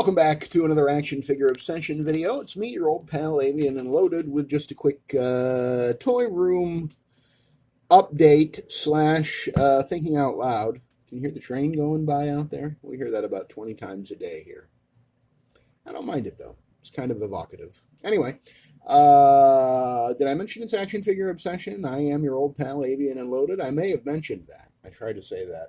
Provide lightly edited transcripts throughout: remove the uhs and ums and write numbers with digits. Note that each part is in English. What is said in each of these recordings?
Welcome back to another action figure obsession video. It's me, your old pal Avian and Loaded, with just a quick toy room update slash thinking out loud. Can you hear the train going by out there? We hear that about 20 times a day here. I don't mind it though. It's kind of evocative. Anyway, did I mention it's action figure obsession? I am your old pal Avian and Loaded. I may have mentioned that. I tried to say that,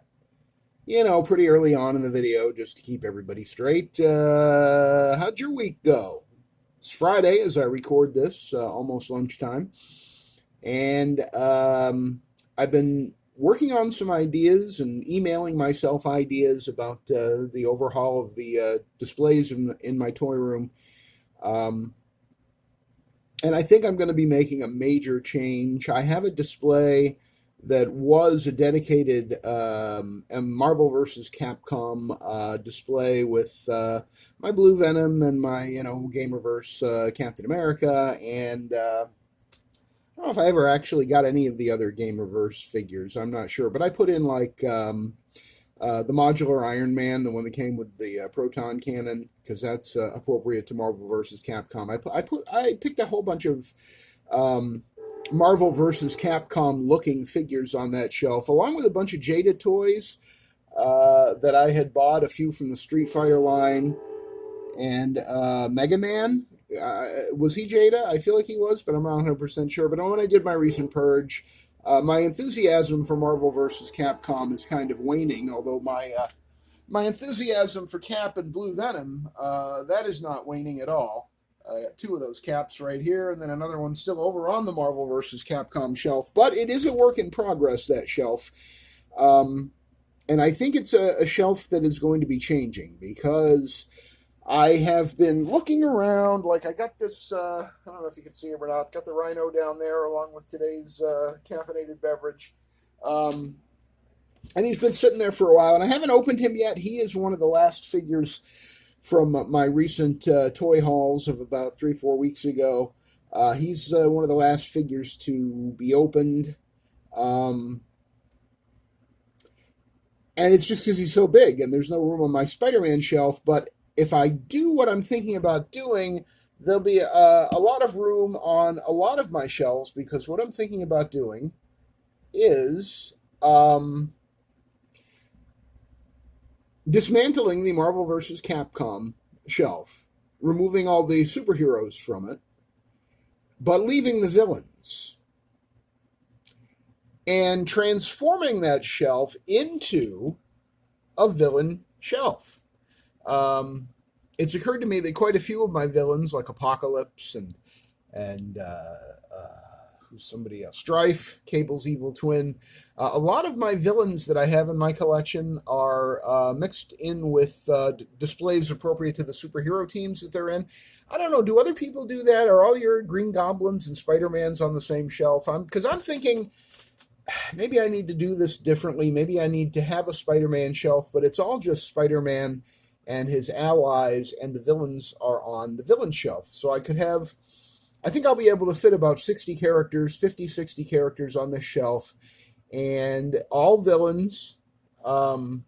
pretty early on in the video, just to keep everybody straight. How'd your week go? It's Friday as I record this, almost lunchtime. And I've been working on some ideas and emailing myself ideas about the overhaul of the displays in my toy room. And I think I'm going to be making a major change. I have a display that was a dedicated Marvel vs. Capcom display with my Blue Venom and my, Gamerverse Captain America. And I don't know if I ever actually got any of the other Gamerverse figures. I'm not sure. But I put in, the modular Iron Man, the one that came with the proton cannon, because that's appropriate to Marvel vs. Capcom. I picked a whole bunch of Marvel vs. Capcom looking figures on that shelf, along with a bunch of Jada toys that I had bought, a few from the Street Fighter line, and Mega Man. Was he Jada? I feel like he was, but I'm not 100% sure. But when I did my recent purge, my enthusiasm for Marvel vs. Capcom is kind of waning, although my enthusiasm for Cap and Blue Venom, that is not waning at all. I got two of those caps right here, and then another one still over on the Marvel vs. Capcom shelf. But it is a work in progress, that shelf. And I think it's a shelf that is going to be changing, because I have been looking around. Like, I got this, I don't know if you can see him or not, got the Rhino down there along with today's caffeinated beverage. And he's been sitting there for a while, and I haven't opened him yet. He is one of the last figures from my recent toy hauls of about 3-4 weeks ago. He's one of the last figures to be opened. And it's just because he's so big, and there's no room on my Spider-Man shelf. But if I do what I'm thinking about doing, there'll be a lot of room on a lot of my shelves, because what I'm thinking about doing is dismantling the Marvel vs. Capcom shelf, removing all the superheroes from it, but leaving the villains, and transforming that shelf into a villain shelf. It's occurred to me that quite a few of my villains, like Apocalypse and who's somebody else, Strife, Cable's evil twin, a lot of my villains that I have in my collection are mixed in with displays appropriate to the superhero teams that they're in. I don't know, do other people do that? Are all your Green Goblins and Spider-Mans on the same shelf? Because I'm thinking maybe I need to do this differently. Maybe I need to have a Spider-Man shelf, but it's all just Spider-Man and his allies, and the villains are on the villain shelf. So I think I'll be able to fit about 60 characters, 50, 60 characters on this shelf, and all villains. And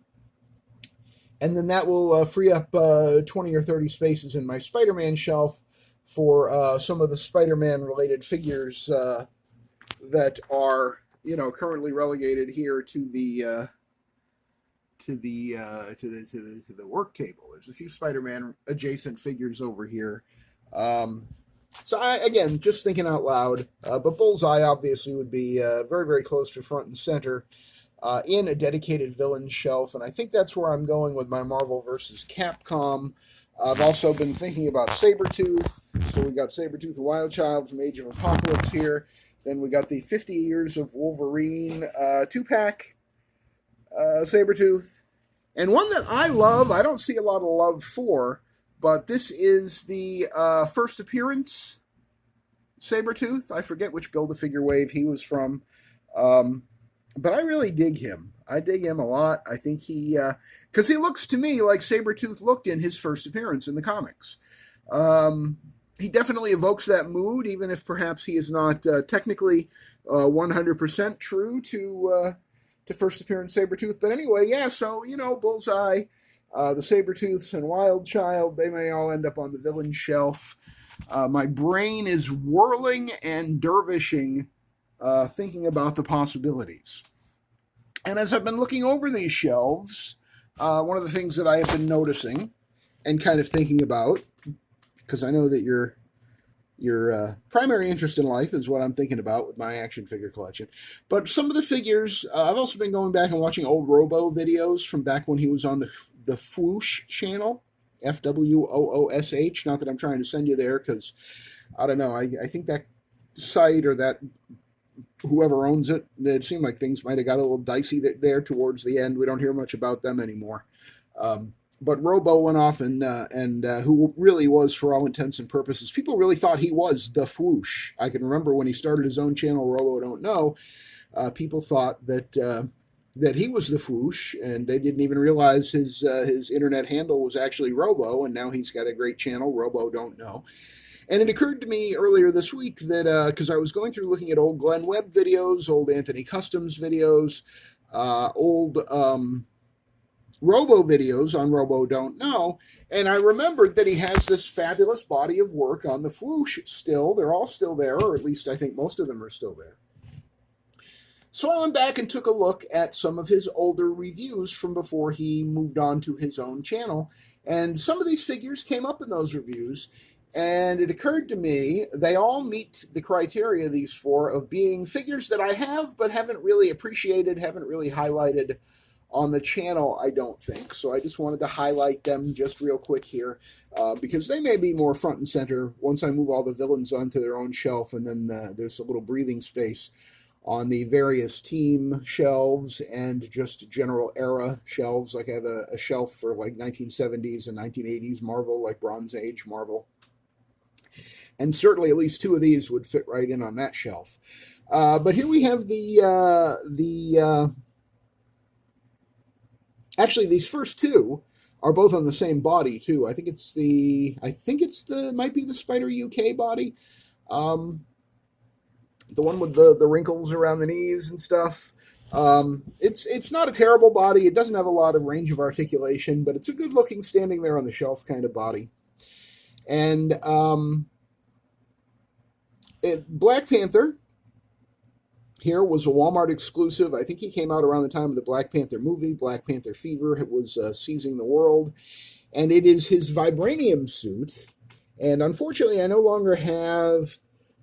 then that will free up 20 or 30 spaces in my Spider-Man shelf for some of the Spider-Man related figures that are, currently relegated here to the work table. There's a few Spider-Man adjacent figures over here. So again, just thinking out loud, but Bullseye obviously would be very, very close to front and center in a dedicated villain shelf, and I think that's where I'm going with my Marvel vs. Capcom. I've also been thinking about Sabretooth, so we got Sabretooth, the Wild Child from Age of Apocalypse here. Then we got the 50 Years of Wolverine 2-pack Sabretooth, and one that I love, I don't see a lot of love for, but this is the first appearance Sabretooth. I forget which Build-A-Figure wave he was from. But I really dig him. I dig him a lot. I think because he looks to me like Sabretooth looked in his first appearance in the comics. He definitely evokes that mood, even if perhaps he is not technically 100% true to first appearance Sabretooth. But anyway, yeah, so, Bullseye. The Sabretooths and Wild Child, they may all end up on the villain shelf. My brain is whirling and dervishing, thinking about the possibilities. And as I've been looking over these shelves, one of the things that I have been noticing and kind of thinking about, because I know that your primary interest in life is what I'm thinking about with my action figure collection. But some of the figures, I've also been going back and watching old Robo videos from back when he was on the Fwoosh channel, FWOOSH. Not that I'm trying to send you there, because I don't know. I think that site or that whoever owns it, it seemed like things might have got a little dicey there towards the end. We don't hear much about them anymore. But Robo went off and who really was, for all intents and purposes, people really thought he was the Fwoosh. I can remember when he started his own channel, Robo Don't Know, people thought that he was the Fwoosh, and they didn't even realize his internet handle was actually Robo, and now he's got a great channel, Robo Don't Know. And it occurred to me earlier this week that, because I was going through looking at old Glenn Webb videos, old Anthony Customs videos, old Robo videos on Robo Don't Know, and I remembered that he has this fabulous body of work on the Fwoosh still. They're all still there, or at least I think most of them are still there. So I went back and took a look at some of his older reviews from before he moved on to his own channel, and some of these figures came up in those reviews. And it occurred to me, they all meet the criteria, these four, of being figures that I have but haven't really appreciated, haven't really highlighted on the channel, I don't think. So I just wanted to highlight them just real quick here, because they may be more front and center once I move all the villains onto their own shelf, and then there's a little breathing space on the various team shelves and just general era shelves. Like I have a shelf for like 1970s and 1980s Marvel, like Bronze Age Marvel. And certainly at least two of these would fit right in on that shelf. But here we have actually these first two are both on the same body too. I think might be the Spider UK body. The one with the wrinkles around the knees and stuff. It's not a terrible body. It doesn't have a lot of range of articulation, but it's a good looking standing there on the shelf kind of body. And Black Panther here was a Walmart exclusive. I think he came out around the time of the Black Panther movie. Black Panther fever was seizing the world. And it is his vibranium suit. And unfortunately, I no longer have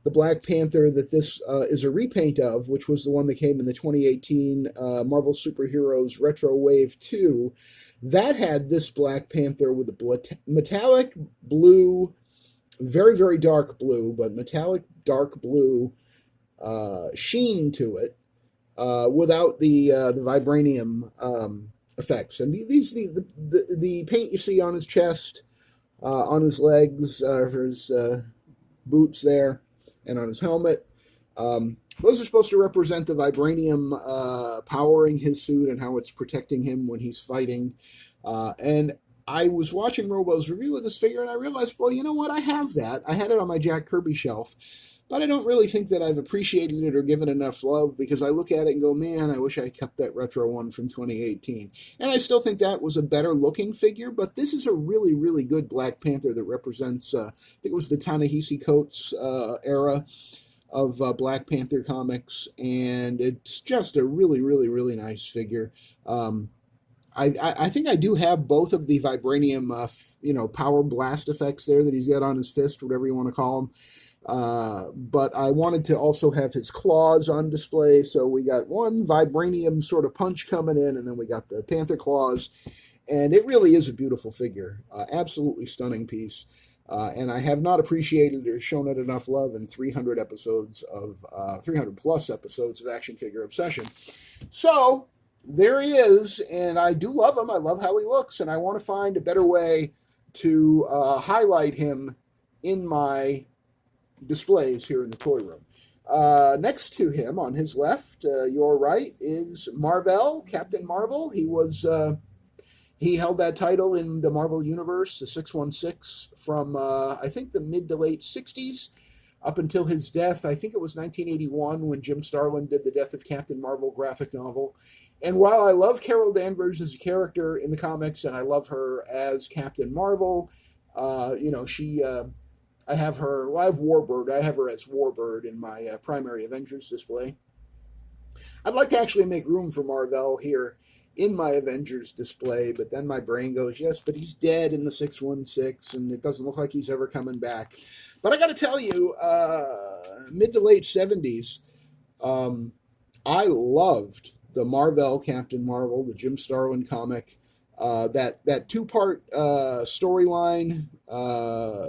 the Black Panther that this is a repaint of, which was the one that came in the 2018 Marvel Superheroes Retro Wave 2. That had this Black Panther with a metallic blue, very, very dark blue, but metallic dark blue sheen to it, without the vibranium effects. And the paint you see on his chest, on his legs, for his boots there, and on his helmet, those are supposed to represent the vibranium powering his suit and how it's protecting him when he's fighting. And I was watching Robo's review of this figure, and I realized, well, you know what? I have that. I had it on my Jack Kirby shelf, but I don't really think that I've appreciated it or given enough love, because I look at it and go, man, I wish I kept that retro one from 2018. And I still think that was a better looking figure, but this is a really, really good Black Panther that represents, I think it was the Ta-Nehisi Coates era of Black Panther comics, and it's just a really, really, really nice figure. I think I do have both of the vibranium, power blast effects there that he's got on his fist, whatever you want to call them. But I wanted to also have his claws on display, so we got one vibranium sort of punch coming in, and then we got the Panther claws, and it really is a beautiful figure. Absolutely stunning piece. And I have not appreciated or shown it enough love in 300 plus episodes of Action Figure Obsession. So there he is, and I do love him. I love how he looks, and I want to find a better way to highlight him in my displays here in the toy room. Next to him, on his left, your right, is Marvel, Captain Marvel. He held that title in the Marvel Universe, the 616, from I think the mid to late 60s. up until his death. I think it was 1981 when Jim Starlin did the Death of Captain Marvel graphic novel. And while I love Carol Danvers as a character in the comics, and I love her as Captain Marvel, she I have her. Well, I have Warbird. I have her as Warbird in my primary Avengers display. I'd like to actually make room for Marvel here in my Avengers display, but then my brain goes, yes, but he's dead in the 616, and it doesn't look like he's ever coming back. But I got to tell you, mid to late 70s, um, I loved the Marvel Captain Marvel, the Jim Starlin comic. That two-part storyline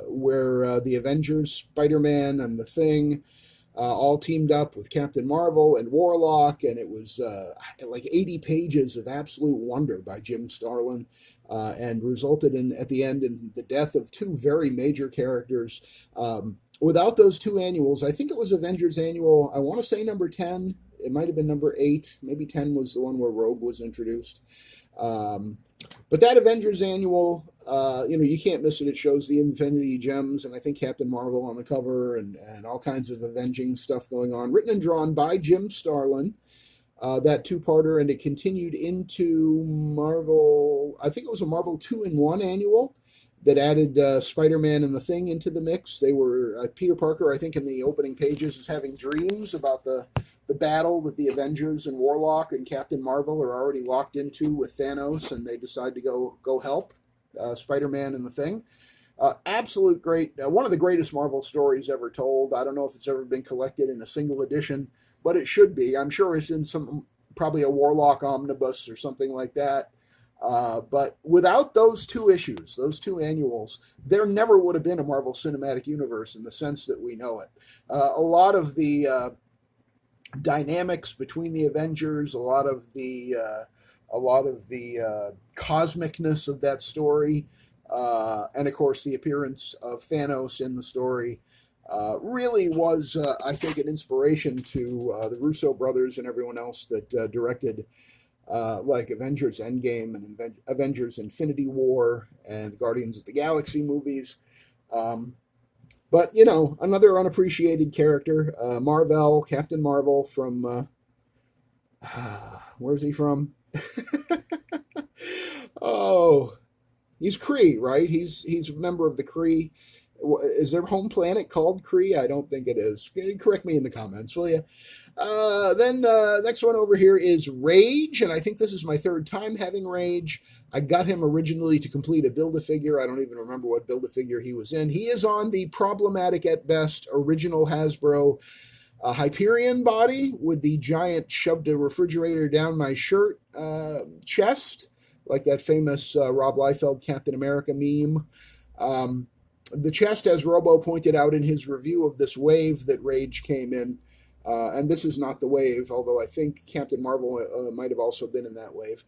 where the Avengers, Spider-Man, and the Thing all teamed up with Captain Marvel and Warlock, and it was like 80 pages of absolute wonder by Jim Starlin, and resulted in, at the end, in the death of two very major characters. Without those two annuals, I think it was Avengers Annual, I want to say number 10, it might have been number 8, maybe 10 was the one where Rogue was introduced. But that Avengers Annual, you can't miss it. It shows the Infinity Gems, and I think Captain Marvel on the cover, and all kinds of avenging stuff going on. Written and drawn by Jim Starlin, that two-parter, and it continued into Marvel. I think it was a Marvel 2-in-1 annual that added Spider-Man and the Thing into the mix. They were Peter Parker, I think, in the opening pages is having dreams about the battle that the Avengers and Warlock and Captain Marvel are already locked into with Thanos, and they decide to go help Spider-Man and the Thing. Absolute great, one of the greatest Marvel stories ever told. I don't know if it's ever been collected in a single edition, but it should be. I'm sure it's in probably a Warlock omnibus or something like that. But without those two issues, those two annuals, there never would have been a Marvel Cinematic Universe in the sense that we know it. A lot of the dynamics between the Avengers, a lot of the cosmicness of that story, and of course the appearance of Thanos in the story, really was, I think, an inspiration to the Russo brothers and everyone else that directed like Avengers Endgame and Avengers Infinity War and the Guardians of the Galaxy movies. But, another unappreciated character, Marvel, Captain Marvel from, where's he from? Oh, he's Kree, right? He's a member of the Kree. Is their home planet called Kree? I don't think it is. Correct me in the comments, will you? Then next one over here is Rage, and I think this is my third time having Rage. I got him originally to complete a Build-A-Figure. I don't even remember what Build-A-Figure he was in. He is on the problematic at best original Hasbro Hyperion body with the giant shoved a refrigerator down my shirt chest, like that famous Rob Liefeld Captain America meme. The chest, as Robo pointed out in his review of this wave that Rage came in, and this is not the wave, although I think Captain Marvel might have also been in that wave.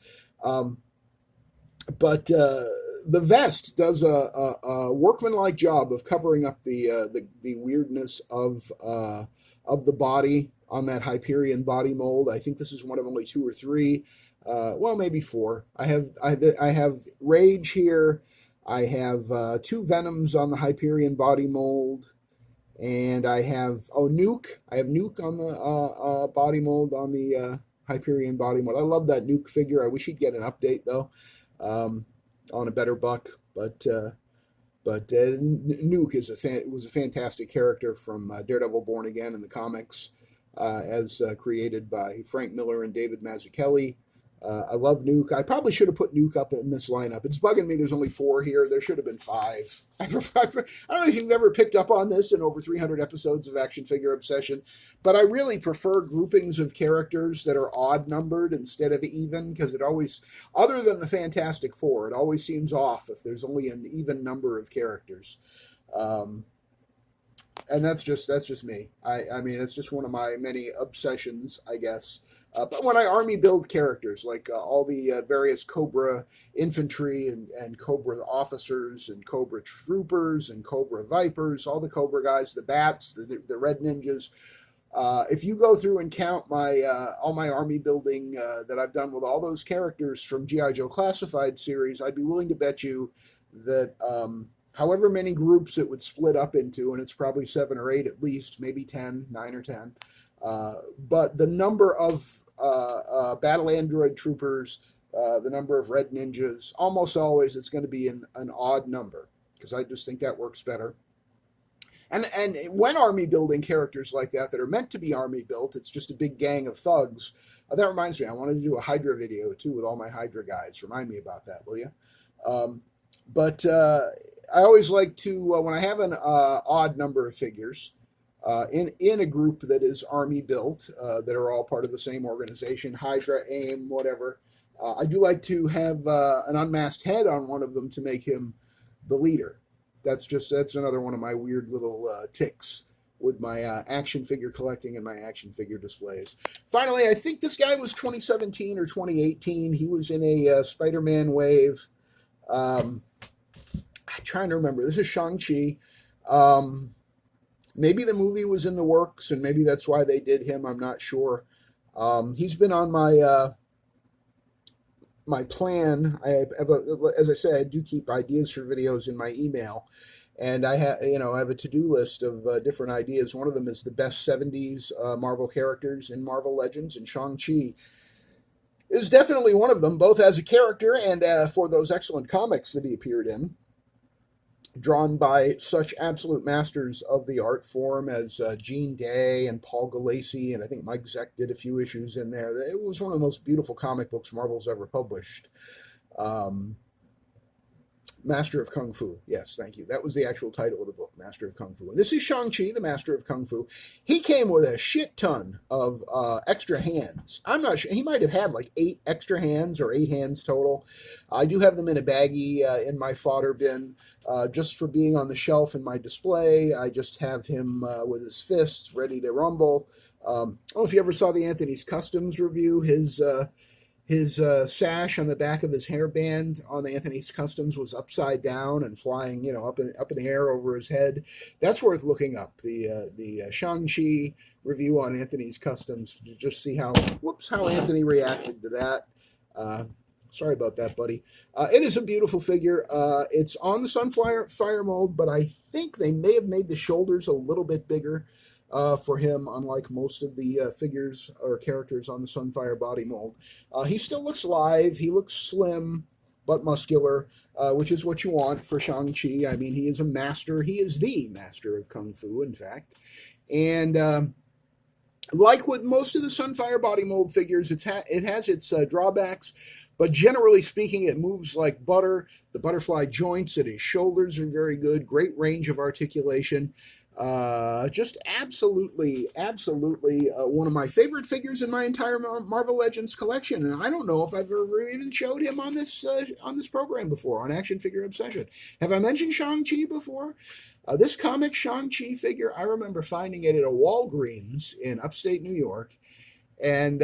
But the vest does a workmanlike job of covering up the weirdness of the body on that Hyperion body mold. I think this is one of only 2 or 3, well, maybe 4. I have Rage here. I have 2 Venoms on the Hyperion body mold. And I have Nuke. I have Nuke on the body mold on the Hyperion body mold. I love that Nuke figure. I wish he'd get an update though, on a better buck. But Nuke was a fantastic character from Daredevil Born Again in the comics, as created by Frank Miller and David Mazzucchelli. I love Nuke. I probably should have put Nuke up in this lineup. It's bugging me. There's only 4 here. There should have been 5. I don't know if you've ever picked up on this in over 300 episodes of Action Figure Obsession, but I really prefer groupings of characters that are odd numbered instead of even, because it always, other than the Fantastic Four, it always seems off if there's only an even number of characters. And that's just me. I mean, it's just one of my many obsessions, I guess. But when I army build characters, like all the various Cobra infantry and Cobra officers and Cobra troopers and Cobra vipers, all the Cobra guys, the bats, the red ninjas, if you go through and count my all my army building that I've done with all those characters from G.I. Joe Classified series, I'd be willing to bet you that however many groups it would split up into, and it's probably 7 or 8 at least, maybe 10, 9 or 10. But the number of battle android troopers, the number of red ninjas, almost always it's going to be an odd number because I just think that works better. And when army building characters like that are meant to be army built, it's just a big gang of thugs. That reminds me, I wanted to do a Hydra video too with all my Hydra guys. Remind me about that, will you? But I always like to when I have an odd number of figures in a group that is army built, that are all part of the same organization, Hydra, AIM, whatever. I do like to have an unmasked head on one of them to make him the leader. That's another one of my weird little ticks with my action figure collecting and my action figure displays. Finally, I think this guy was 2017 or 2018. He was in a Spider-Man wave. I'm trying to remember. This is Shang-Chi. Maybe the movie was in the works, and maybe that's why they did him. I'm not sure. He's been on my plan. As I said, I do keep ideas for videos in my email, and I have a to-do list of different ideas. One of them is the best '70s Marvel characters in Marvel Legends, and Shang-Chi is definitely one of them, both as a character and for those excellent comics that he appeared in, drawn by such absolute masters of the art form as Gene Day and Paul Galassi, and I think Mike Zeck did a few issues in there. It was one of the most beautiful comic books Marvel's ever published. Master of Kung Fu. Yes, thank you. That was the actual title of the book, Master of Kung Fu. And this is Shang-Chi, the Master of Kung Fu. He came with a shit ton of extra hands. I'm not sure. He might have had like 8 extra hands or 8 hands total. I do have them in a baggie in my fodder bin just for being on the shelf in my display. I just have him with his fists ready to rumble. I don't know if you ever saw the Anthony's Customs review. His sash on the back of his hairband on the Anthony's Customs was upside down and flying, up in the air over his head. That's worth looking up. The Shang-Chi review on Anthony's Customs to just see how Anthony reacted to that. Sorry about that, buddy. It is a beautiful figure. It's on the Sunfire mold, but I think they may have made the shoulders a little bit bigger for him, unlike most of the figures or characters on the Sunfire body mold. He still looks lithe. He looks slim but muscular, which is what you want for Shang-Chi. I mean, he is a master. He is the master of Kung Fu, in fact. And like with most of the Sunfire body mold figures, it has its drawbacks, but generally speaking, it moves like butter. The butterfly joints at his shoulders are very good. Great range of articulation. Just absolutely one of my favorite figures in my entire Marvel Legends collection, and I don't know if I've ever even showed him on this program before on Action Figure Obsession. Have I mentioned Shang-Chi before? This comic Shang-Chi figure, I remember finding it at a Walgreens in upstate New York, and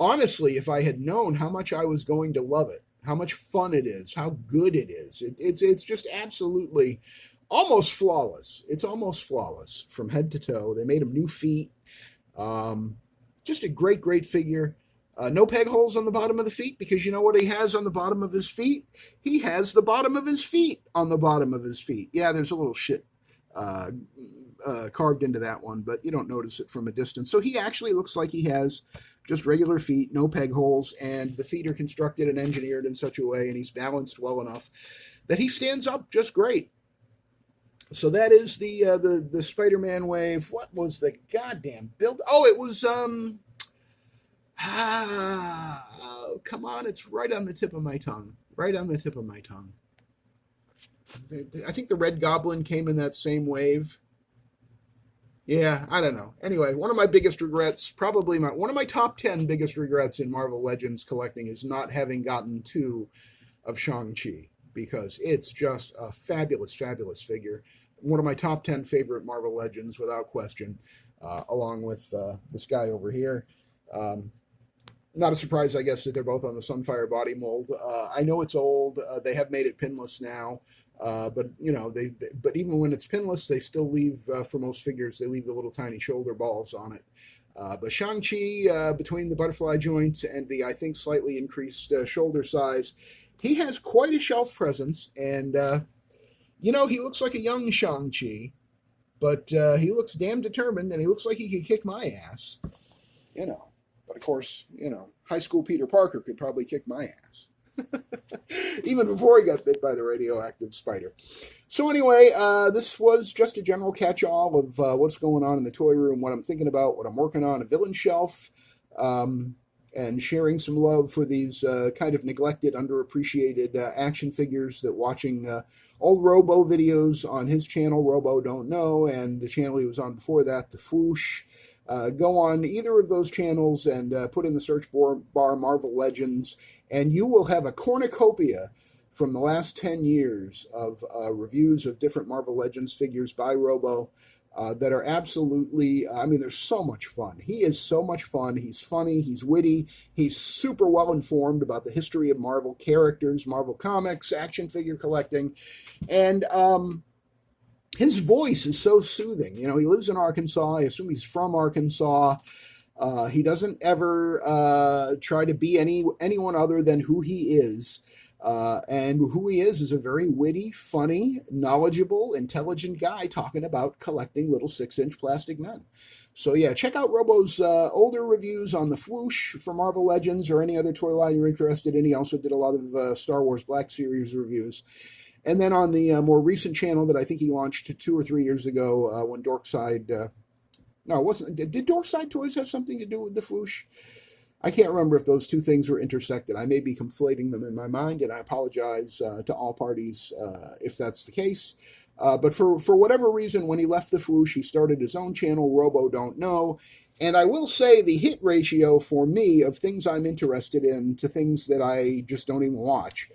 honestly, if I had known how much I was going to love it, how much fun it is, how good it is, it's just absolutely almost flawless. It's almost flawless from head to toe. They made him new feet. Just a great figure. No peg holes on the bottom of the feet, because you know what he has on the bottom of his feet? He has the bottom of his feet on the bottom of his feet. Yeah, there's a little shit carved into that one, but you don't notice it from a distance. So he actually looks like he has just regular feet, no peg holes, and the feet are constructed and engineered in such a way, and he's balanced well enough that he stands up just great. So that is the Spider-Man wave. What was the goddamn build? Oh, it was oh, come on, it's right on the tip of my tongue. Right on the tip of my tongue. I think the Red Goblin came in that same wave. Yeah, I don't know. Anyway, one of my biggest regrets, probably one of my top 10 biggest regrets in Marvel Legends collecting is not having gotten 2 of Shang-Chi, because it's just a fabulous figure. One of my top 10 favorite Marvel Legends, without question, along with this guy over here. Not a surprise, I guess, that they're both on the Sunfire body mold. I know it's old. They have made it pinless now. But but even when it's pinless, they still leave, for most figures, they leave the little tiny shoulder balls on it. But Shang-Chi, between the butterfly joints and the, I think, slightly increased shoulder size, he has quite a shelf presence, and He looks like a young Shang-Chi, but he looks damn determined, and he looks like he could kick my ass. You know. But of course, high school Peter Parker could probably kick my ass. Even before he got bit by the radioactive spider. So anyway, this was just a general catch-all of what's going on in the toy room, what I'm thinking about, what I'm working on, a villain shelf, and sharing some love for these kind of neglected, underappreciated action figures that watching old Robo videos on his channel, Robo Don't Know, and the channel he was on before that, The Fwoosh. Go on either of those channels and put in the search bar Marvel Legends, and you will have a cornucopia from the last 10 years of reviews of different Marvel Legends figures by Robo that are absolutely, they're so much fun. He is so much fun. He's funny. He's witty. He's super well informed about the history of Marvel characters, Marvel comics, action figure collecting, and his voice is so soothing. He lives in Arkansas. I assume he's from Arkansas. He doesn't ever try to be anyone other than who he is. And who he is a very witty, funny, knowledgeable, intelligent guy talking about collecting little 6-inch plastic men. So yeah, check out Robo's older reviews on the Fwoosh for Marvel Legends or any other toy line you're interested in. He also did a lot of Star Wars Black Series reviews. And then on the more recent channel that I think he launched 2 or 3 years ago when Dorkside... no, it wasn't... Did Dorkside Toys have something to do with the Fwoosh? I can't remember if those two things were intersected. I may be conflating them in my mind, and I apologize to all parties if that's the case. But for whatever reason, when he left the Fwoosh, he started his own channel, Robo Don't Know. And I will say the hit ratio for me of things I'm interested in to things that I just don't even watch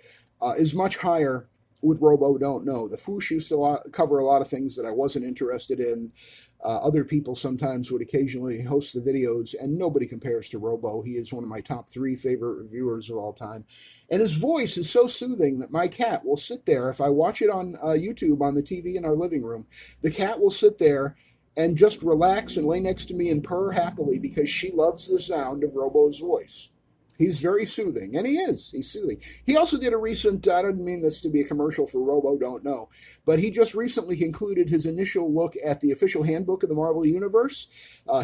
is much higher with Robo Don't Know. The Fwoosh used to cover a lot of things that I wasn't interested in. Other people sometimes would occasionally host the videos, and nobody compares to Robo. He is one of my top 3 favorite reviewers of all time. And his voice is so soothing that my cat will sit there. If I watch it on YouTube on the TV in our living room, the cat will sit there and just relax and lay next to me and purr happily because she loves the sound of Robo's voice. He's very soothing, and he is. He's soothing. He also did a recent, I don't mean this to be a commercial for Robo Don't Know, but he just recently concluded his initial look at the official handbook of the Marvel Universe.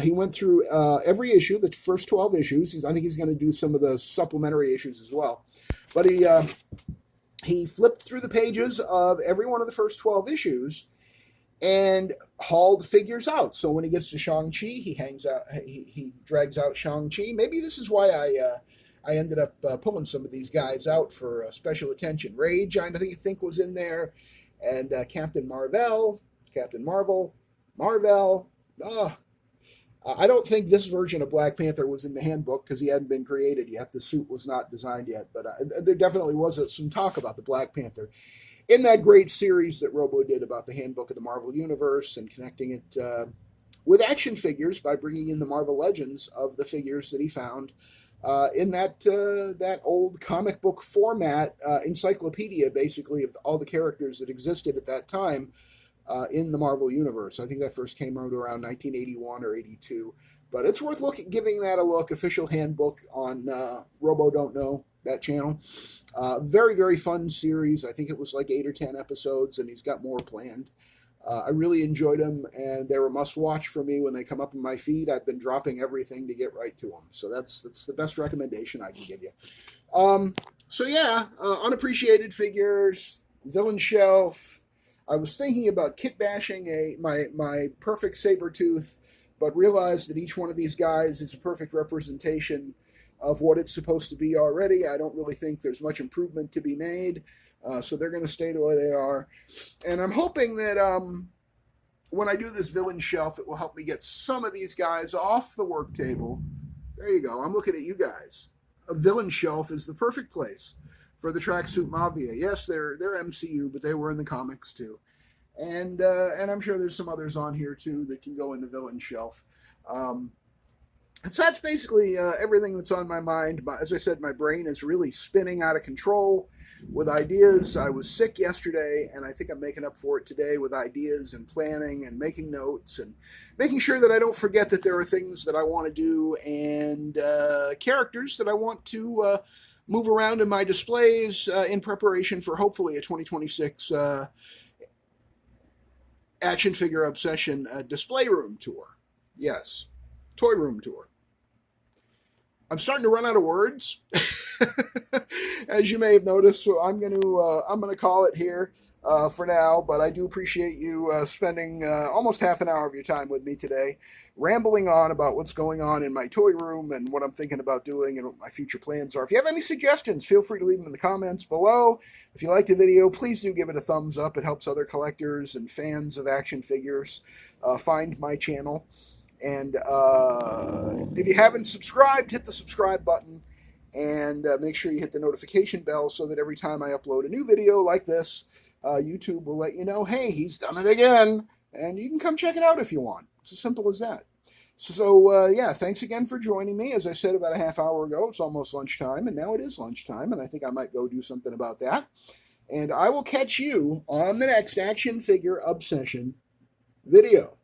He went through every issue, the first 12 issues. I think he's going to do some of the supplementary issues as well. But he flipped through the pages of every one of the first 12 issues and hauled figures out. So when he gets to Shang-Chi, he drags out Shang-Chi. Maybe this is why I ended up pulling some of these guys out for special attention. Rage, I think was in there, and Captain Marvel. I don't think this version of Black Panther was in the handbook because he hadn't been created yet. The suit was not designed yet, but there definitely was some talk about the Black Panther in that great series that Robo did about the handbook of the Marvel Universe and connecting it with action figures by bringing in the Marvel Legends of the figures that he found in that old comic book format encyclopedia, basically, of all the characters that existed at that time in the Marvel Universe. I think that first came out around 1981 or 82. But it's worth giving that a look. Official handbook on Robo Don't Know, that channel. Very, very fun series. I think it was like 8 or 10 episodes, and he's got more planned. I really enjoyed them, and they're a must-watch for me when they come up in my feed. I've been dropping everything to get right to them. So that's the best recommendation I can give you. Unappreciated figures, villain shelf. I was thinking about kit bashing my perfect Sabretooth, but realized that each one of these guys is a perfect representation of what it's supposed to be already. I don't really think there's much improvement to be made. So they're going to stay the way they are. And I'm hoping that when I do this villain shelf, it will help me get some of these guys off the work table. There you go. I'm looking at you guys. A villain shelf is the perfect place for the Tracksuit Mafia. Yes, they're MCU, but they were in the comics too. And I'm sure there's some others on here too that can go in the villain shelf. So that's basically everything that's on my mind. As I said, my brain is really spinning out of control with ideas. I was sick yesterday, and I think I'm making up for it today with ideas and planning and making notes and making sure that I don't forget that there are things that I want to do and characters that I want to move around in my displays in preparation for hopefully a 2026 action figure obsession display room tour. Yes, toy room tour. I'm starting to run out of words, as you may have noticed. So I'm gonna call it here for now. But I do appreciate you spending almost half an hour of your time with me today, rambling on about what's going on in my toy room and what I'm thinking about doing and what my future plans are. If you have any suggestions, feel free to leave them in the comments below. If you liked the video, please do give it a thumbs up. It helps other collectors and fans of action figures find my channel. And if you haven't subscribed, hit the subscribe button and make sure you hit the notification bell so that every time I upload a new video like this, YouTube will let you know, hey, he's done it again. And you can come check it out if you want. It's as simple as that. So, yeah, thanks again for joining me. As I said about a half hour ago, it's almost lunchtime, and now it is lunchtime, and I think I might go do something about that. And I will catch you on the next Action Figure Obsession video.